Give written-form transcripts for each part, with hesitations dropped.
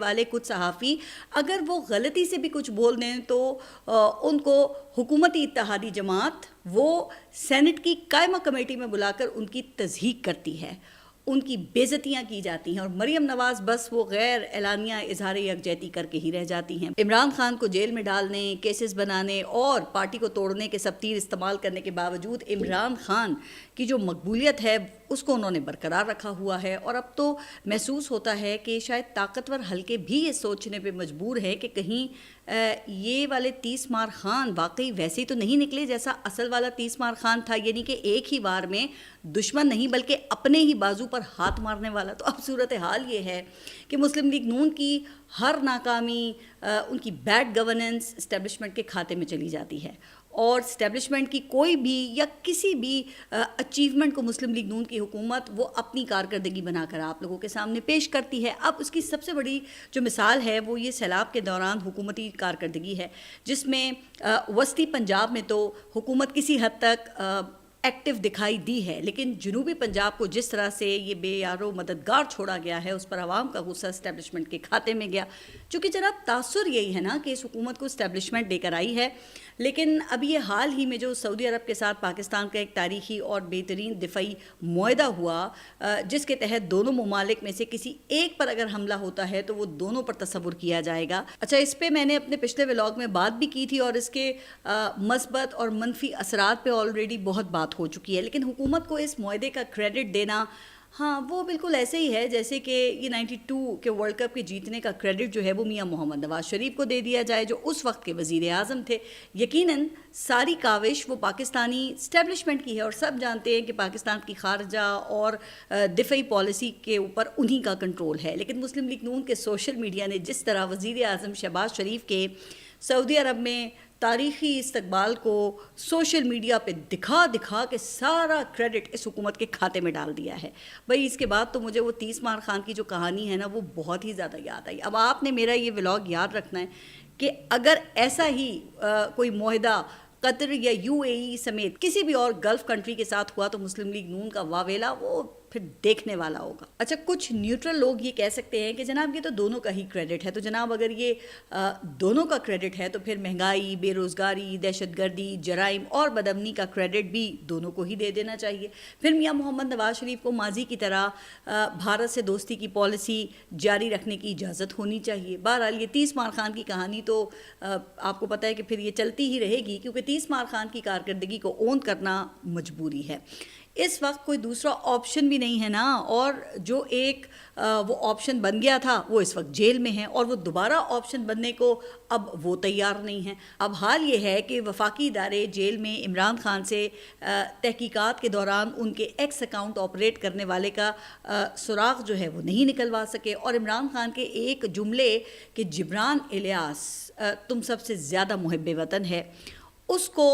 والے کچھ صحافی اگر وہ غلطی سے بھی کچھ بول دیں تو ان کو حکومتی اتحادی جماعت وہ سینٹ کی قائمہ کمیٹی میں بلا کر ان کی تضحیق کرتی ہے، ان کی بےعزتیاں کی جاتی ہیں، اور مریم نواز بس وہ غیر اعلانیہ اظہار یکجہتی کر کے ہی رہ جاتی ہیں۔ عمران خان کو جیل میں ڈالنے، کیسز بنانے اور پارٹی کو توڑنے کے سب تیر استعمال کرنے کے باوجود عمران خان کی جو مقبولیت ہے اس کو انہوں نے برقرار رکھا ہوا ہے، اور اب تو محسوس ہوتا ہے کہ شاید طاقتور حلقے بھی یہ سوچنے پہ مجبور ہیں کہ کہیں یہ والے 30 مار خان واقعی ویسے تو نہیں نکلے جیسا اصل والا 30 مار خان تھا، یعنی کہ ایک ہی وار میں دشمن نہیں بلکہ اپنے ہی بازو پر ہاتھ مارنے والا۔ تو اب صورتحال یہ ہے کہ مسلم لیگ نون کی ہر ناکامی، ان کی بیڈ گورننس اسٹیبلشمنٹ کے کھاتے میں چلی جاتی ہے، اور اسٹیبلشمنٹ کی کوئی بھی یا کسی بھی اچیومنٹ کو مسلم لیگ نون کی حکومت وہ اپنی کارکردگی بنا کر آپ لوگوں کے سامنے پیش کرتی ہے۔ اب اس کی سب سے بڑی جو مثال ہے وہ یہ سیلاب کے دوران حکومتی کارکردگی ہے، جس میں وسطی پنجاب میں تو حکومت کسی حد تک ایکٹیو دکھائی دی ہے، لیکن جنوبی پنجاب کو جس طرح سے یہ بے یارو مددگار چھوڑا گیا ہے اس پر عوام کا غصہ اسٹیبلشمنٹ کے کھاتے میں گیا۔ چونکہ جناب تاثر یہی ہے نا کہ اس حکومت کو اسٹیبلشمنٹ لے کر آئی ہے، لیکن اب یہ حال ہی میں جو سعودی عرب کے ساتھ پاکستان کا ایک تاریخی اور بہترین دفاعی معاہدہ ہوا، جس کے تحت دونوں ممالک میں سے کسی ایک پر اگر حملہ ہوتا ہے تو وہ دونوں پر تصور کیا جائے گا۔ اچھا، اس پہ میں نے اپنے پچھلے ولاگ میں بات بھی کی تھی، اور اس کے مثبت اور منفی اثرات پہ آلریڈی بہت بات ہو چکی ہے، لیکن حکومت کو اس معاہدے کا کریڈٹ دینا، ہاں وہ بالکل ایسے ہی ہے جیسے کہ یہ 92 کے ورلڈ کپ کے جیتنے کا کریڈٹ جو ہے وہ میاں محمد نواز شریف کو دے دیا جائے جو اس وقت کے وزیر اعظم تھے۔ یقیناً ساری کاوش وہ پاکستانی اسٹیبلشمنٹ کی ہے، اور سب جانتے ہیں کہ پاکستان کی خارجہ اور دفاعی پالیسی کے اوپر انہی کا کنٹرول ہے، لیکن مسلم لیگ نون کے سوشل میڈیا نے جس طرح وزیر اعظم شہباز شریف کے سعودی عرب میں تاریخی استقبال کو سوشل میڈیا پہ دکھا دکھا کے سارا کریڈٹ اس حکومت کے کھاتے میں ڈال دیا ہے۔ بھئی اس کے بعد تو مجھے وہ 30 مار خان کی جو کہانی ہے نا وہ بہت ہی زیادہ یاد آئی۔ اب آپ نے میرا یہ ولاگ یاد رکھنا ہے کہ اگر ایسا ہی کوئی معاہدہ قطر یا UAE سمیت کسی بھی اور گلف کنٹری کے ساتھ ہوا تو مسلم لیگ نون کا واویلا وہ پھر دیکھنے والا ہوگا۔ اچھا، کچھ نیوٹرل لوگ یہ کہہ سکتے ہیں کہ جناب یہ تو دونوں کا ہی کریڈٹ ہے، تو جناب اگر یہ دونوں کا کریڈٹ ہے تو پھر مہنگائی، بے روزگاری، دہشت گردی، جرائم اور بدامنی کا کریڈٹ بھی دونوں کو ہی دے دینا چاہیے۔ پھر میاں محمد نواز شریف کو ماضی کی طرح بھارت سے دوستی کی پالیسی جاری رکھنے کی اجازت ہونی چاہیے۔ بہرحال یہ 30 مار خان کی کہانی تو آپ کو پتہ ہے کہ پھر یہ چلتی ہی رہے گی، کیونکہ 30 مار خان کی کارکردگی کو اون کرنا مجبوری ہے۔ اس وقت کوئی دوسرا آپشن بھی نہیں ہے نا، اور جو ایک وہ آپشن بن گیا تھا وہ اس وقت جیل میں ہے، اور وہ دوبارہ آپشن بننے کو اب وہ تیار نہیں ہے۔ اب حال یہ ہے کہ وفاقی ادارے جیل میں عمران خان سے تحقیقات کے دوران ان کے ایکس اکاؤنٹ آپریٹ کرنے والے کا سراغ جو ہے وہ نہیں نکلوا سکے، اور عمران خان کے ایک جملے کہ جبران الیاس تم سب سے زیادہ محب وطن ہے، اس کو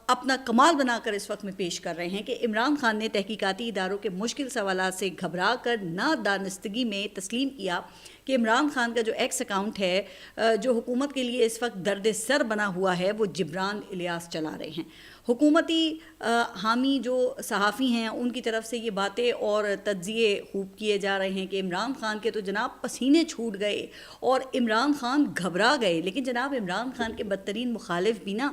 اپنا کمال بنا کر اس وقت میں پیش کر رہے ہیں کہ عمران خان نے تحقیقاتی اداروں کے مشکل سوالات سے گھبرا کر نادانستگی میں تسلیم کیا کہ عمران خان کا جو ایکس اکاؤنٹ ہے جو حکومت کے لیے اس وقت درد سر بنا ہوا ہے وہ جبران الیاس چلا رہے ہیں۔ حکومتی حامی جو صحافی ہیں ان کی طرف سے یہ باتیں اور تجزیے خوب کیے جا رہے ہیں کہ عمران خان کے تو جناب پسینے چھوٹ گئے اور عمران خان گھبرا گئے، لیکن جناب عمران خان کے بدترین مخالف بھی نا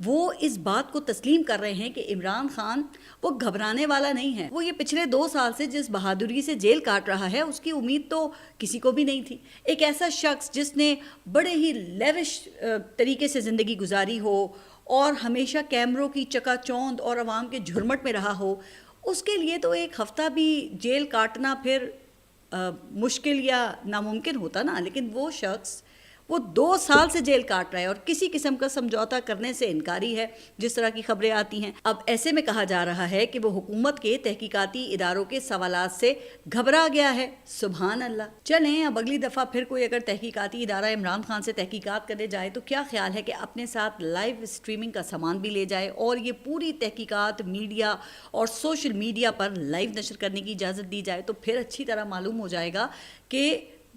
وہ اس بات کو تسلیم کر رہے ہیں کہ عمران خان وہ گھبرانے والا نہیں ہے۔ وہ یہ پچھلے 2 سال سے جس بہادری سے جیل کاٹ رہا ہے اس کی امید تو کسی کو بھی نہیں تھی۔ ایک ایسا شخص جس نے بڑے ہی لیوش طریقے سے زندگی گزاری ہو اور ہمیشہ کیمروں کی چکا چوند اور عوام کے جھرمٹ میں رہا ہو، اس کے لیے تو ایک ہفتہ بھی جیل کاٹنا پھر مشکل یا ناممکن ہوتا نا، لیکن وہ شخص وہ 2 سال سے جیل کاٹ رہا ہے اور کسی قسم کا سمجھوتا کرنے سے انکاری ہے، جس طرح کی خبریں آتی ہیں۔ اب ایسے میں کہا جا رہا ہے کہ وہ حکومت کے تحقیقاتی اداروں کے سوالات سے گھبرا گیا ہے۔ سبحان اللہ۔ چلیں اب اگلی دفعہ پھر کوئی اگر تحقیقاتی ادارہ عمران خان سے تحقیقات کرنے جائے تو کیا خیال ہے کہ اپنے ساتھ لائیو اسٹریمنگ کا سامان بھی لے جائے اور یہ پوری تحقیقات میڈیا اور سوشل میڈیا پر لائیو نشر کرنے کی اجازت دی جائے، تو پھر اچھی طرح معلوم ہو جائے گا کہ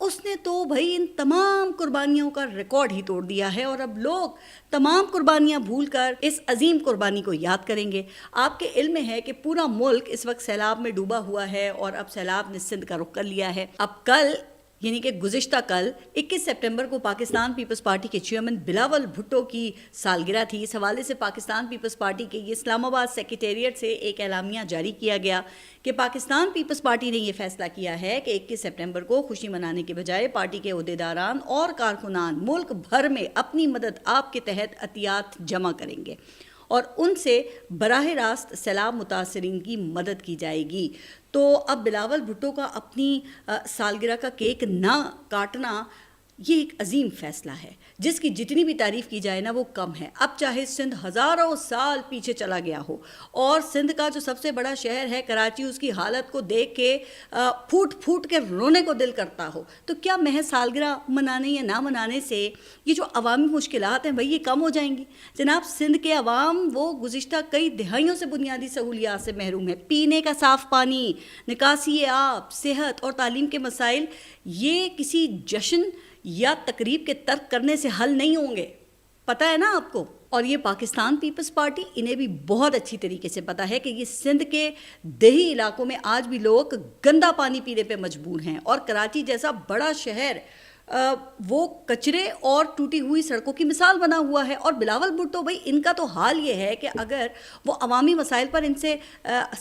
اس نے تو بھائی ان تمام قربانیوں کا ریکارڈ ہی توڑ دیا ہے، اور اب لوگ تمام قربانیاں بھول کر اس عظیم قربانی کو یاد کریں گے۔ آپ کے علم میں ہے کہ پورا ملک اس وقت سیلاب میں ڈوبا ہوا ہے، اور اب سیلاب نے سندھ کا رخ کر لیا ہے۔ اب کل یعنی کہ گزشتہ کل 21 سپٹمبر کو پاکستان پیپلز پارٹی کے چیئرمین بلاول بھٹو کی سالگرہ تھی۔ اس حوالے سے پاکستان پیپلز پارٹی کے اسلام آباد سیکریٹریٹ سے ایک اعلامیہ جاری کیا گیا کہ پاکستان پیپلز پارٹی نے یہ فیصلہ کیا ہے کہ 21 سپٹمبر کو خوشی منانے کے بجائے پارٹی کے عہدیداران اور کارکنان ملک بھر میں اپنی مدد آپ کے تحت عطیات جمع کریں گے، اور ان سے براہ راست سیلاب متاثرین کی مدد کی جائے گی۔ تو اب بلاول بھٹو کا اپنی سالگرہ کا کیک نہ کاٹنا یہ ایک عظیم فیصلہ ہے جس کی جتنی بھی تعریف کی جائے نا وہ کم ہے۔ اب چاہے سندھ ہزاروں سال پیچھے چلا گیا ہو، اور سندھ کا جو سب سے بڑا شہر ہے کراچی، اس کی حالت کو دیکھ کے پھوٹ پھوٹ کے رونے کو دل کرتا ہو، تو کیا محض سالگرہ منانے یا نہ منانے سے یہ جو عوامی مشکلات ہیں بھئی یہ کم ہو جائیں گی؟ جناب، سندھ کے عوام وہ گزشتہ کئی دہائیوں سے بنیادی سہولیات سے محروم ہے۔ پینے کا صاف پانی، نکاسی آب، صحت اور تعلیم کے مسائل یہ کسی جشن یا تقریب کے ترک کرنے سے حل نہیں ہوں گے، پتہ ہے نا آپ کو۔ اور یہ پاکستان پیپلز پارٹی انہیں بھی بہت اچھی طریقے سے پتہ ہے کہ یہ سندھ کے دیہی علاقوں میں آج بھی لوگ گندا پانی پینے پہ مجبور ہیں، اور کراچی جیسا بڑا شہر وہ کچرے اور ٹوٹی ہوئی سڑکوں کی مثال بنا ہوا ہے۔ اور بلاول بھٹو بھائی ان کا تو حال یہ ہے کہ اگر وہ عوامی مسائل پر ان سے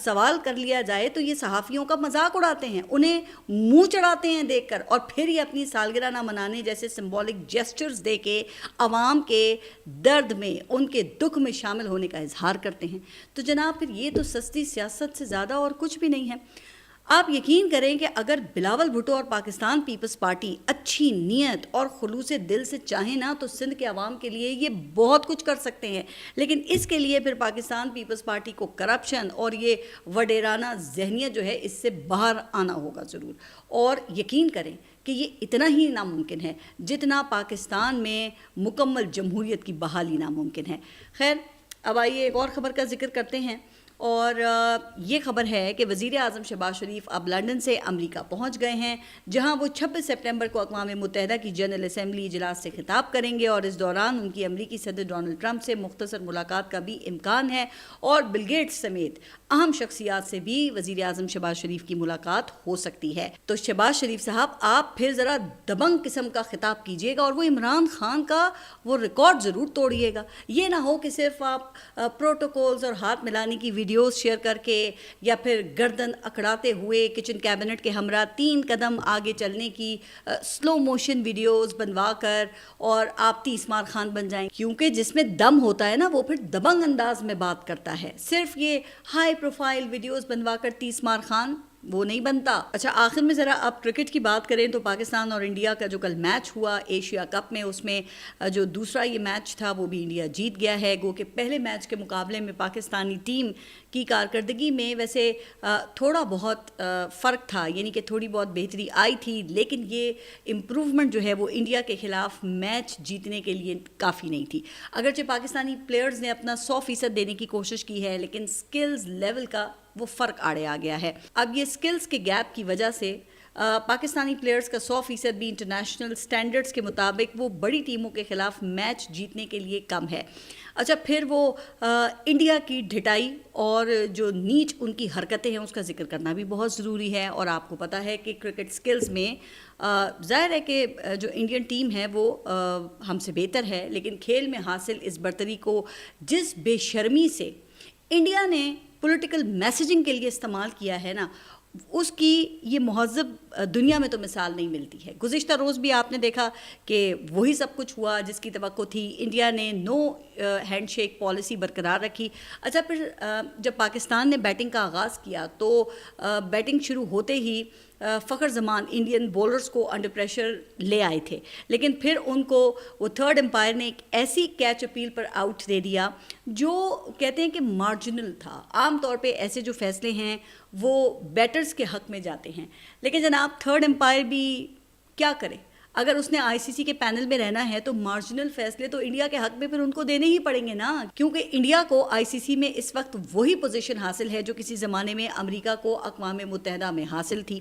سوال کر لیا جائے تو یہ صحافیوں کا مذاق اڑاتے ہیں، انہیں منہ چڑھاتے ہیں دیکھ کر، اور پھر یہ اپنی سالگرہ نہ منانے جیسے سمبولک جیسچرز دے کے عوام کے درد میں، ان کے دکھ میں شامل ہونے کا اظہار کرتے ہیں۔ تو جناب پھر یہ تو سستی سیاست سے زیادہ اور کچھ بھی نہیں ہے۔ آپ یقین کریں کہ اگر بلاول بھٹو اور پاکستان پیپلز پارٹی اچھی نیت اور خلوص دل سے چاہیں نا تو سندھ کے عوام کے لیے یہ بہت کچھ کر سکتے ہیں، لیکن اس کے لیے پھر پاکستان پیپلز پارٹی کو کرپشن اور یہ وڈیرانہ ذہنیت جو ہے اس سے باہر آنا ہوگا ضرور۔ اور یقین کریں کہ یہ اتنا ہی ناممکن ہے جتنا پاکستان میں مکمل جمہوریت کی بحالی ناممکن ہے۔ خیر، اب آئیے ایک اور خبر کا ذکر کرتے ہیں، اور یہ خبر ہے کہ وزیر اعظم شہباز شریف اب لندن سے امریکہ پہنچ گئے ہیں، جہاں وہ 26 سپٹمبر کو اقوام متحدہ کی جنرل اسمبلی اجلاس سے خطاب کریں گے، اور اس دوران ان کی امریکی صدر ڈونلڈ ٹرمپ سے مختصر ملاقات کا بھی امکان ہے، اور بل گیٹس سمیت اہم شخصیات سے بھی وزیر اعظم شہباز شریف کی ملاقات ہو سکتی ہے۔ تو شہباز شریف صاحب، آپ پھر ذرا دبنگ قسم کا خطاب کیجیے گا، اور وہ عمران خان کا وہ ریکارڈ ضرور توڑیے گا۔ یہ نہ ہو کہ صرف آپ پروٹوکولز اور ہاتھ ملانے کی ویڈیوز شیئر کر کے یا پھر گردن اکڑاتے ہوئے کچن کیبنٹ کے ہمراہ 3 قدم آگے چلنے کی سلو موشن ویڈیوز بنوا کر اور آپ 30 مار خان بن جائیں، کیونکہ جس میں دم ہوتا ہے نا وہ پھر دبنگ انداز میں بات کرتا ہے۔ صرف یہ ہائی پروفائل ویڈیوز بنوا کر 30 مار خان وہ نہیں بنتا۔ اچھا، آخر میں ذرا آپ کرکٹ کی بات کریں تو پاکستان اور انڈیا کا جو کل میچ ہوا ایشیا کپ میں، اس میں جو دوسرا یہ میچ تھا وہ بھی انڈیا جیت گیا ہے، گو کہ پہلے میچ کے مقابلے میں پاکستانی ٹیم کی کارکردگی میں ویسے تھوڑا بہت فرق تھا، یعنی کہ تھوڑی بہت بہتری آئی تھی، لیکن یہ امپروومنٹ جو ہے وہ انڈیا کے خلاف میچ جیتنے کے لیے کافی نہیں تھی۔ اگرچہ پاکستانی پلیئرز نے اپنا 100% دینے کی کوشش کی ہے، لیکن سکلز لیول کا وہ فرق آڑے آ گیا ہے۔ اب یہ سکلز کے گیپ کی وجہ سے پاکستانی پلیئرز کا 100% بھی انٹرنیشنل سٹینڈرڈز کے مطابق وہ بڑی ٹیموں کے خلاف میچ جیتنے کے لیے کم ہے۔ اچھا، پھر وہ انڈیا کی ڈھٹائی اور جو نیچ ان کی حرکتیں ہیں اس کا ذکر کرنا بھی بہت ضروری ہے، اور آپ کو پتہ ہے کہ کرکٹ سکلز میں ظاہر ہے کہ جو انڈین ٹیم ہے وہ ہم سے بہتر ہے، لیکن کھیل میں حاصل اس برتری کو جس بے شرمی سے انڈیا نے پولیٹیکل میسیجنگ کے لیے استعمال کیا ہے نا، اس کی یہ مہذب دنیا میں تو مثال نہیں ملتی ہے۔ گزشتہ روز بھی آپ نے دیکھا کہ وہی سب کچھ ہوا جس کی توقع تھی، انڈیا نے نو ہینڈ شیک پالیسی برقرار رکھی۔ اچھا، پھر جب پاکستان نے بیٹنگ کا آغاز کیا تو بیٹنگ شروع ہوتے ہی فخر زمان انڈین بولرز کو انڈر پریشر لے آئے تھے، لیکن پھر ان کو وہ تھرڈ امپائر نے ایک ایسی کیچ اپیل پر آؤٹ دے دیا جو کہتے ہیں کہ مارجنل تھا۔ عام طور پہ ایسے جو فیصلے ہیں وہ بیٹرز کے حق میں جاتے ہیں، لیکن جناب تھرڈ امپائر بھی کیا کرے، اگر اس نے آئی سی سی کے پینل میں رہنا ہے تو مارجنل فیصلے تو انڈیا کے حق میں پھر ان کو دینے ہی پڑیں گے نا، کیونکہ انڈیا کو آئی سی سی میں اس وقت وہی پوزیشن حاصل ہے جو کسی زمانے میں امریکہ کو اقوام متحدہ میں حاصل تھی۔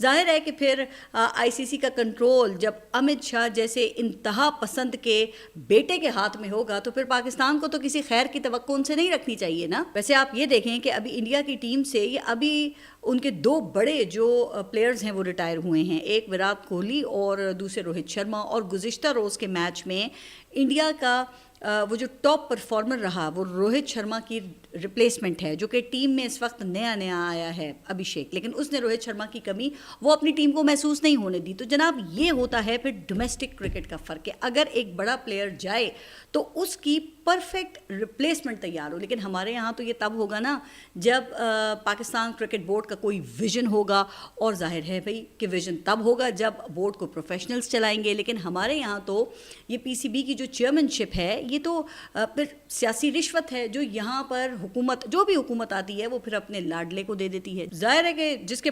ظاہر ہے کہ پھر آئی سی سی کا کنٹرول جب امت شاہ جیسے انتہا پسند کے بیٹے کے ہاتھ میں ہوگا تو پھر پاکستان کو تو کسی خیر کی توقع ان سے نہیں رکھنی چاہیے نا۔ ویسے آپ یہ دیکھیں کہ ابھی انڈیا کی ٹیم سے یہ ابھی ان کے دو بڑے جو پلیئرز ہیں وہ ریٹائر ہوئے ہیں، ایک وراٹ کوہلی اور دوسرے روہت شرما، اور گزشتہ روز کے میچ میں انڈیا کا وہ جو ٹاپ پرفارمر رہا وہ روہت شرما کی ریپلیسمنٹ ہے، جو کہ ٹیم میں اس وقت نیا آیا ہے، ابھیشیک، لیکن اس نے روہت شرما کی کمی وہ اپنی ٹیم کو محسوس نہیں ہونے دی۔ تو جناب یہ ہوتا ہے پھر ڈومیسٹک کرکٹ کا فرق ہے، اگر ایک بڑا پلیئر جائے تو اس کی پرفیکٹ ریپلیسمنٹ تیار ہو، لیکن ہمارے یہاں تو یہ تب ہوگا نا جب پاکستان کرکٹ بورڈ کا کوئی ویژن ہوگا، اور ظاہر ہے بھائی کہ ویژن تب ہوگا جب بورڈ کو پروفیشنلز چلائیں گے، لیکن ہمارے یہاں تو یہ پی سی بی کی جو چیئرمین شپ ہے یہ تو پھر سیاسی رشوت ہے جو یہاں پر حکومت جو بھی حکومت آتی ہے وہ پھر اپنے لاڈلے کو دے دیتی ہے۔ ظاہر ہے کہ جس کے